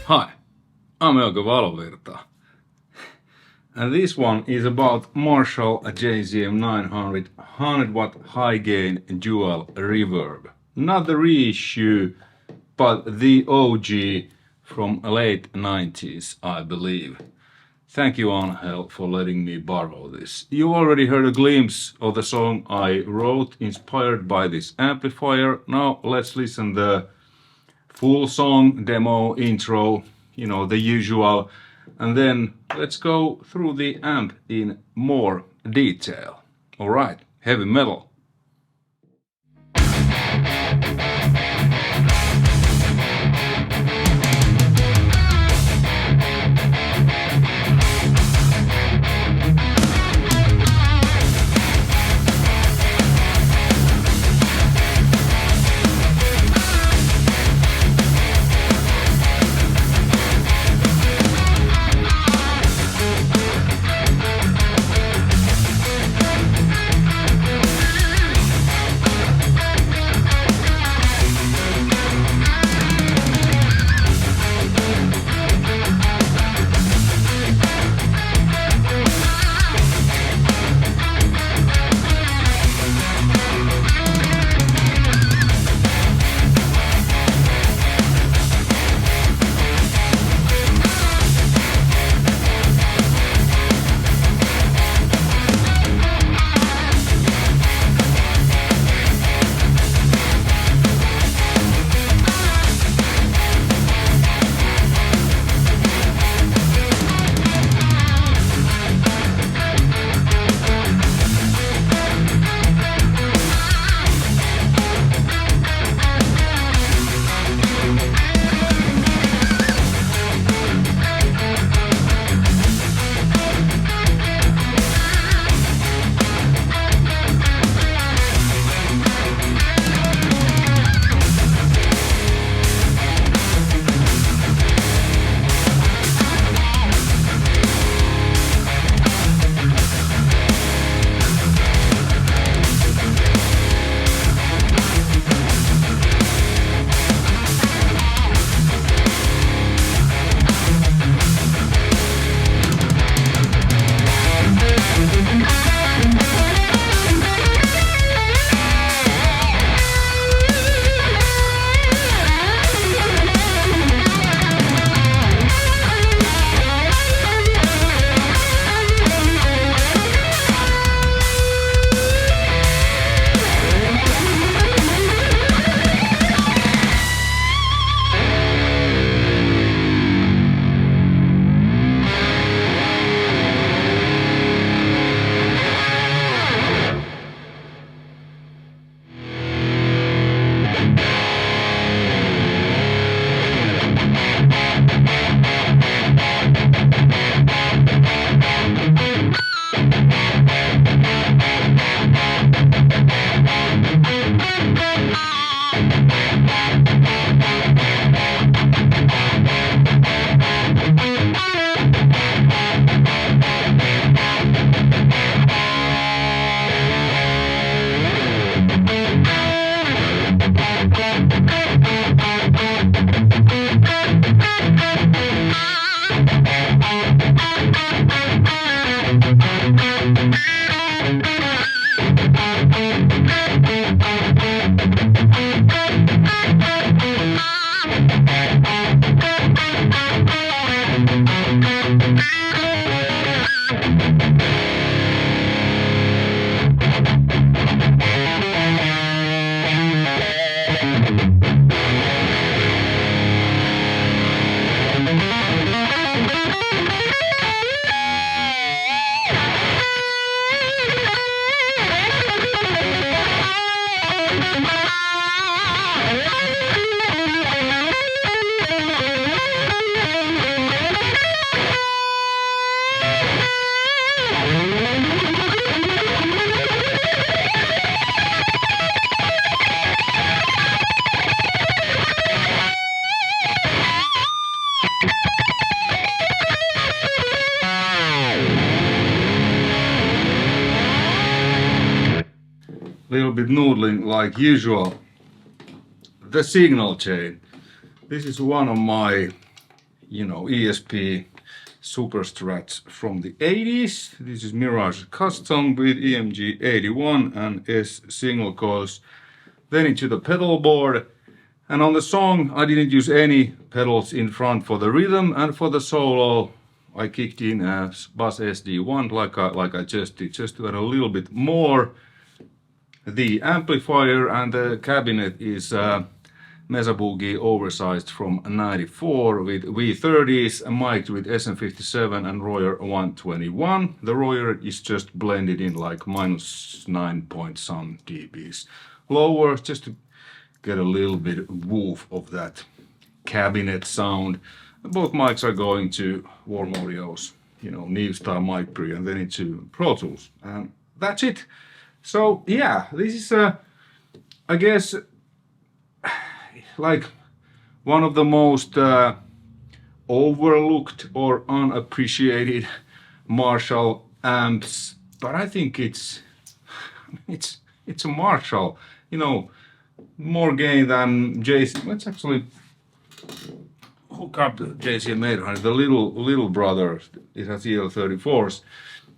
Hi, I'm Euge Valovirta, and this one is about Marshall JCM900 100-watt high-gain dual reverb. Not the reissue, but the OG from late 90s, I believe. Thank you, Angel, for letting me borrow this. You already heard a glimpse of the song I wrote inspired by this amplifier. Now let's listen the full song, demo, intro, you know, the usual, and then let's go through the amp in more detail. Alright, heavy metal. Little bit noodling like usual. The signal chain. This is one of my you know, ESP Super Strats from the 80s. This is Mirage Custom with EMG 81 and S single coils. Then into the pedal board. And on the song, I didn't use any pedals in front for the rhythm, and for the solo, I kicked in a Bass SD1 like I just did, just to add a little bit more. The amplifier and the cabinet is Mesa Boogie oversized from '94 with V30s, mic'd with SM57 and Royer 121. The Royer is just blended in like -9 point some dBs lower, just to get a little bit woof of that cabinet sound. Both mics are going to Warm Audio's, you know, new style mic pre, and then into Pro Tools. And that's it. So yeah, this is I guess like one of the most overlooked or unappreciated Marshall amps, but I think it's a Marshall, you know, more gain than JCM. Let's actually hook up the JCM800, the little brother. It has EL34s,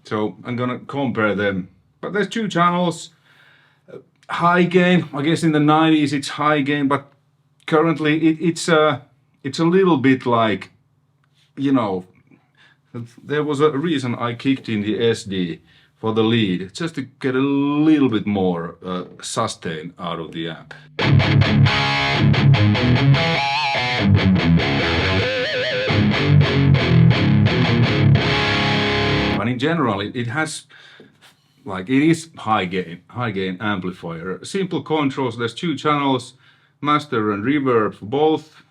so I'm gonna compare them. But there's two channels. High gain, I guess in the 90s it's high gain, but currently it's a little bit like, you know, there was a reason I kicked in the SD for the lead, just to get a little bit more sustain out of the amp. But in general, it has, like, it is high gain amplifier. Simple controls, there's two channels, master and reverb for both.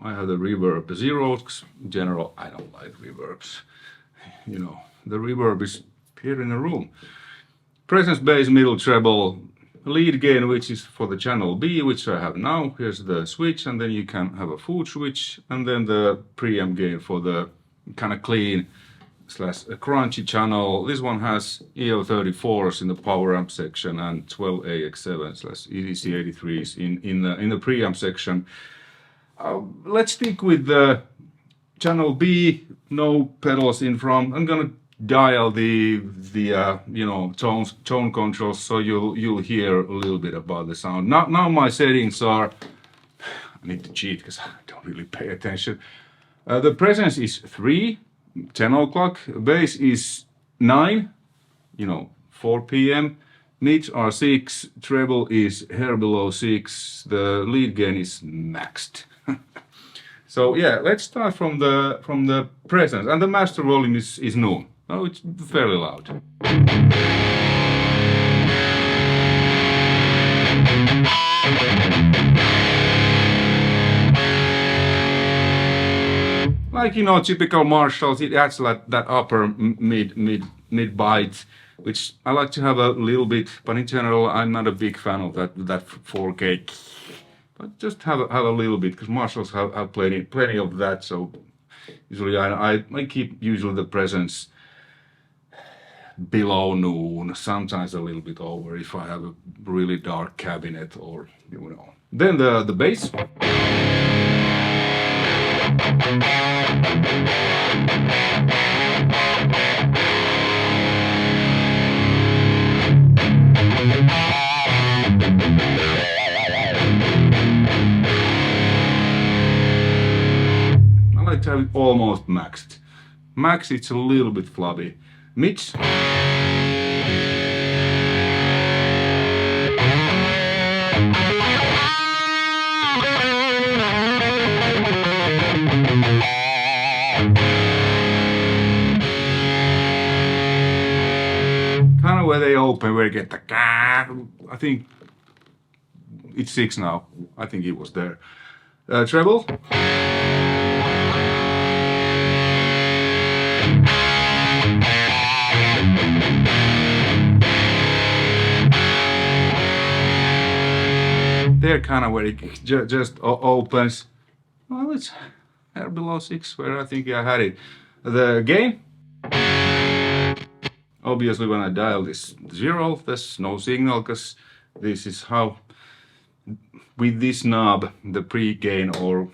I have the reverb 0, because in general I don't like reverbs. You know, the reverb is here in the room. Presence bass, middle treble, lead gain, which is for the channel B, which I have now. Here's the switch, and then you can have a foot switch, and then the preamp gain for the kind of clean slash crunchy channel. This one has EL34s in the power amp section and 12AX7 slash EDC83s in the preamp section. Let's stick with the channel B, no pedals in front. I'm gonna dial the you know, tone controls, so you'll hear a little bit about the sound. Now my settings are, I need to cheat because I don't really pay attention. The presence is 3, 10 o'clock. Bass is 9, you know, 4 p.m. Mids are 6. Treble is hair below 6. The lead gain is maxed. So yeah, let's start from the presence, and the master volume is noon. Oh, it's fairly loud. Like, you know, typical Marshalls, it adds like that upper mid bite, which I like to have a little bit, but in general I'm not a big fan of that 4K. But just have a little bit, because Marshalls have plenty of that. So usually I keep usually the presence below noon, sometimes a little bit over if I have a really dark cabinet, or, you know. Then the bass. I like to have it almost maxed. Max, it's a little bit flabby. Mids. Kind of where they open, where you get the I think it's 6 now. I think it was there. Treble. They're kind of where it just opens. Well, it's hair below 6, where I think I had it. The gain. Obviously, when I dial this 0, there's no signal, because this is how, with this knob, the pre-gain or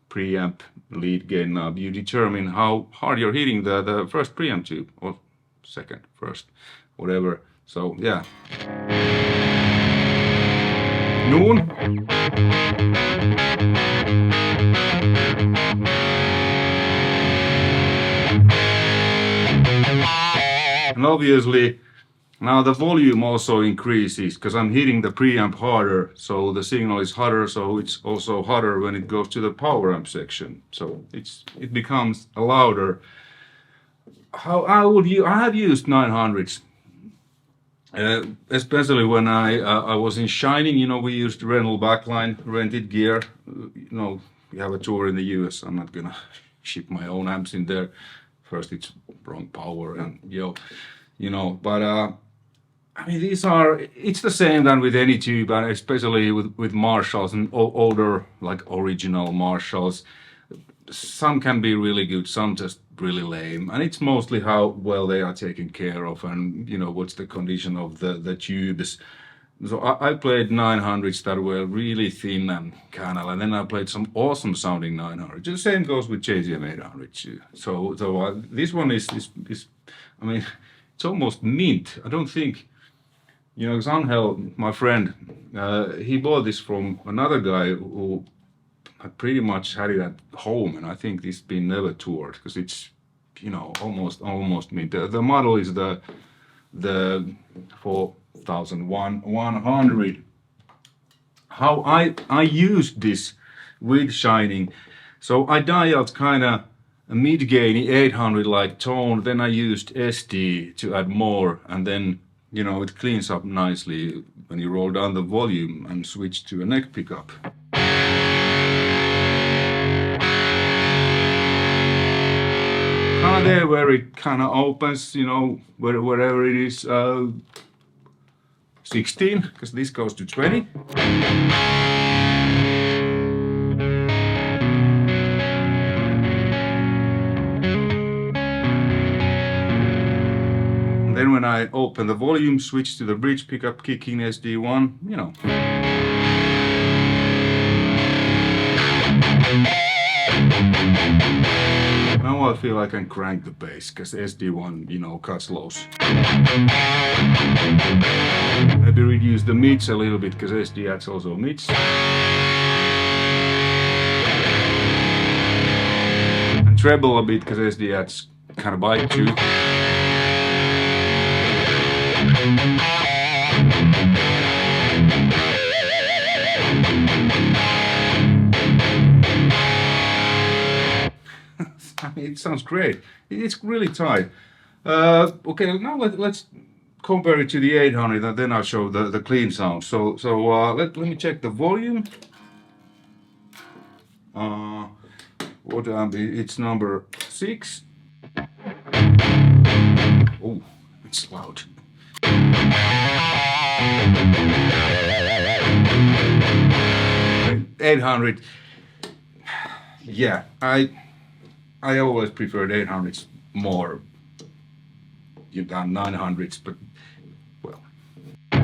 preamp lead gain knob, you determine how hard you're hitting the first preamp tube, or second, first, whatever. So yeah. Noon. And obviously now the volume also increases because I'm hitting the preamp harder, so the signal is hotter, so it's also hotter when it goes to the power amp section. So it becomes louder. How I have used 900s, especially when I was in Shining. You know, we used rental backline, rented gear. You know, we have a tour in the US. I'm not gonna ship my own amps in there. First, it's wrong power and you know, but I mean, it's the same than with any tube, and especially with Marshalls and older, like original Marshalls. Some can be really good, some just really lame, and it's mostly how well they are taken care of, and you know, what's the condition of the tubes. So I played 900s that were really thin and canal, and then I played some awesome sounding 900s. The same goes with JCM800 too. So this one is, I mean, it's almost mint. I don't think, you know, Angel, my friend, he bought this from another guy who had pretty much had it at home, and I think this has been never toured because it's, you know, almost mint. The model is the 4100. How I used this with Shining, so I dialed kind of a mid-gainy 800 like tone, then I used SD to add more, and then, you know, it cleans up nicely when you roll down the volume and switch to a neck pickup. Kind of there where it kind of opens, you know, wherever it is, 16, because this goes to 20. Then when I open the volume, switch to the bridge pickup, kick in SD1, you know. Now I feel I can crank the bass, because SD1, you know, cuts lows. Maybe reduce the mids a little bit, because SD adds also mids. And treble a bit, because SD adds kind of bite too. I mean, it sounds great. It's really tight. Okay, now let's compare it to the 800, and then I'll show the clean sound. So let me check the volume. What amp? It's number 6. Oh, it's loud. 800. Yeah, I always preferred 800s more than 900s, but well. And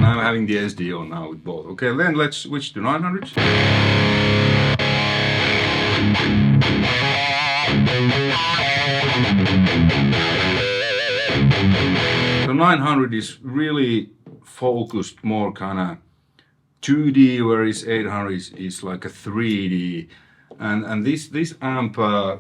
I'm having the SD on now with both. Okay, then let's switch to 900s. So 900 is really focused more kind of 2D, whereas 800 is like a 3D. And this amp, I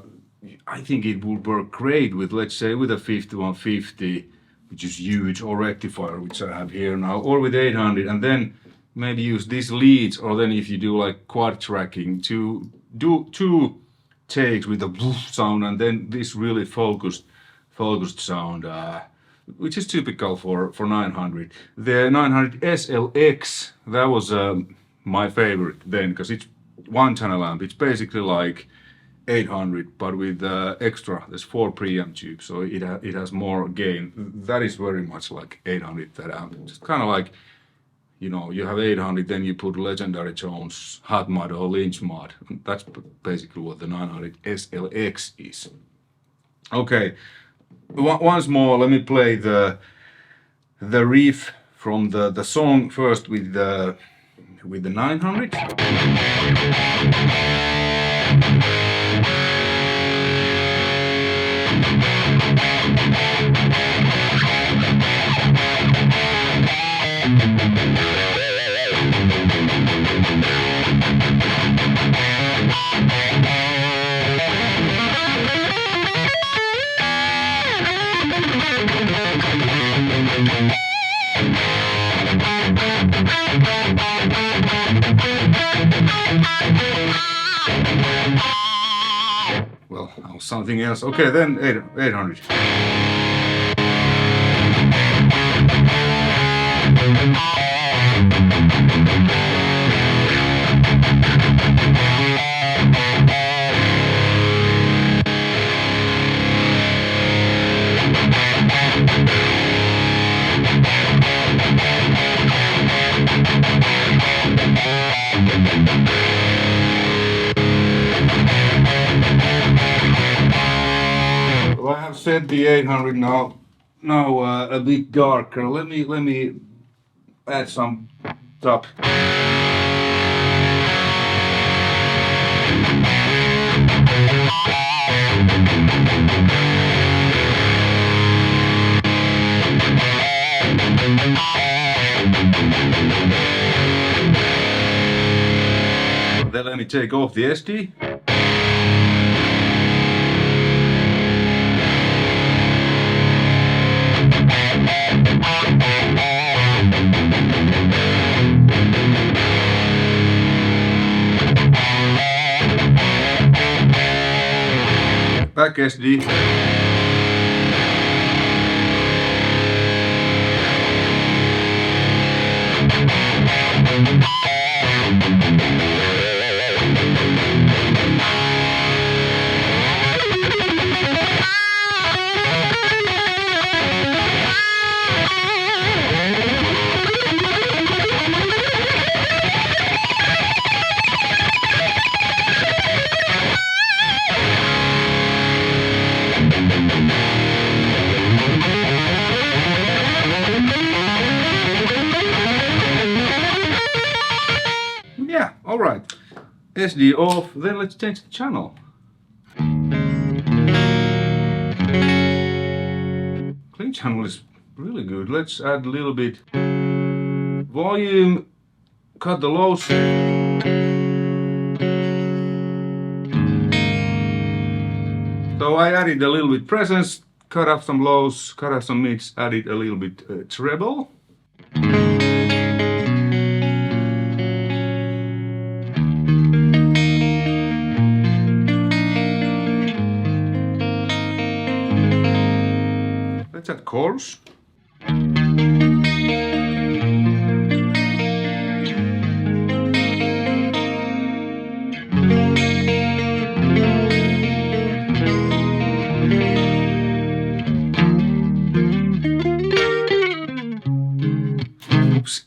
think it would work great with, let's say, with a 5150, which is huge, or rectifier, which I have here now, or with 800, and then maybe use these leads, or then if you do like quad tracking, to do 2 takes with the sound, and then this really focused sound, which is typical for 900. The 900 SLX, that was my favorite then, because it's one channel amp. It's basically like 800, but with extra. There's 4 preamp tubes, so it has more gain. That is very much like 800. That amp, just kind of like, you know, you have 800, then you put Legendary Jones, Hot Mod or Lynch Mod. That's basically what the 900 SLX is. Okay, once more, let me play the riff from the song first with the 900. Well, something else. Okay, then 800. Well, I have set the 800 now a bit darker. Let me add some top. Then let me take off the SD. Back SD. Yeah, all right. SD off, then let's change the channel. Clean channel is really good. Let's add a little bit volume, cut the lows. So I added a little bit presence, cut off some lows, cut off some mids, added a little bit treble. Let's add chorus. Oops.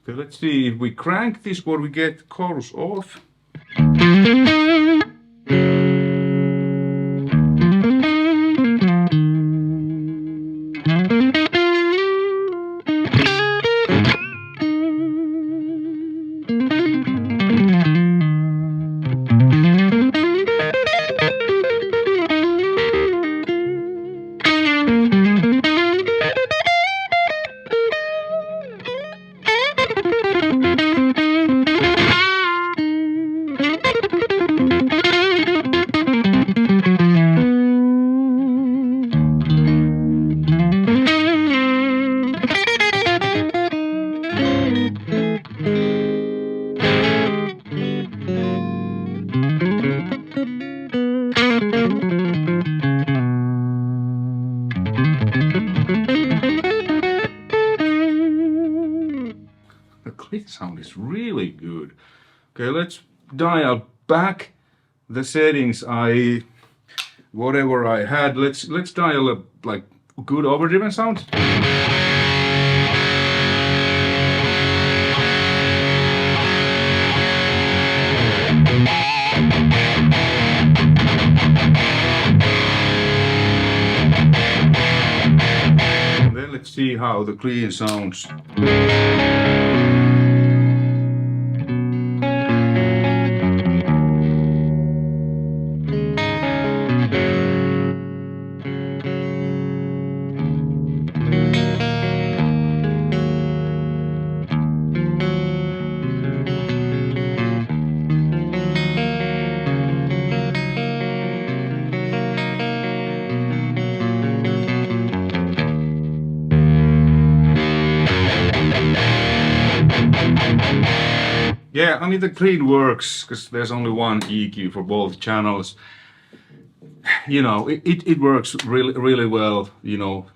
Okay, let's see if we crank this, what we get. Chorus off. The click sound is really good. Okay, let's dial back the settings. I whatever I had. Let's dial a like good overdriven sound. And then let's see how the clean sounds. Yeah, I mean the clean works because there's only one EQ for both channels. You know, it works really well. You know,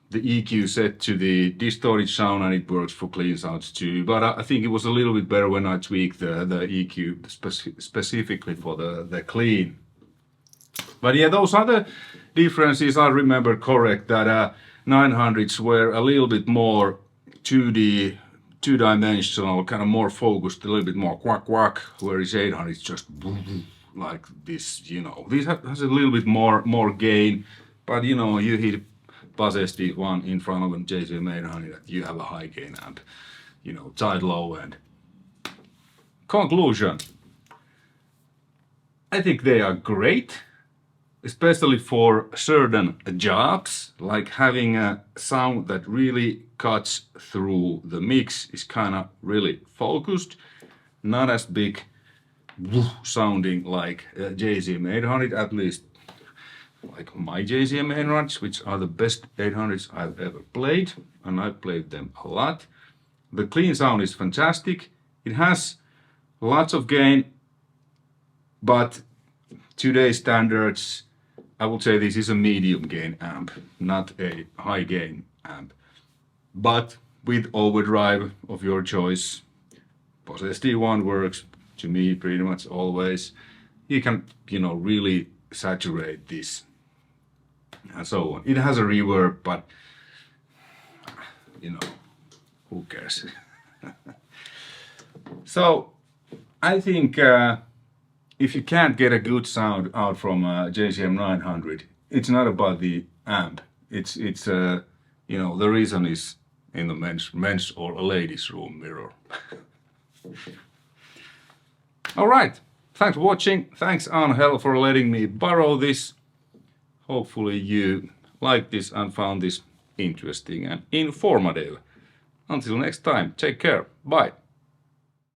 the EQ set to the distorted sound, and it works for clean sounds too. But I think it was a little bit better when I tweaked the EQ specifically for the clean. But yeah, those are the differences. I remember correct that 900s were a little bit more 2D, two-dimensional, kind of more focused, a little bit more quack quack, whereas 800 is just like this, you know. This has a little bit more gain, but you know, you hit Buzz SD1 in front of a JCM800, you have a high gain amp, you know, tight low end. Conclusion. I think they are great, especially for certain jobs, like having a sound that really cuts through the mix, is kind of really focused, not as big sounding like JCM800, at least like my JCM800s, which are the best 800s I've ever played, and I've played them a lot. The clean sound is fantastic. It has lots of gain, but today's standards, I would say this is a medium gain amp, not a high gain amp. But with overdrive of your choice, Buzz SD1 works to me pretty much always. You can, you know, really saturate this and so on. It has a reverb, but you know, who cares? So I think if you can't get a good sound out from JCM900, it's not about the amp. It's you know, the reason is in the men's or a ladies' room mirror. All right, thanks for watching. Thanks Angel for letting me borrow this. Hopefully you liked this and found this interesting and informative. Until next time, take care. Bye.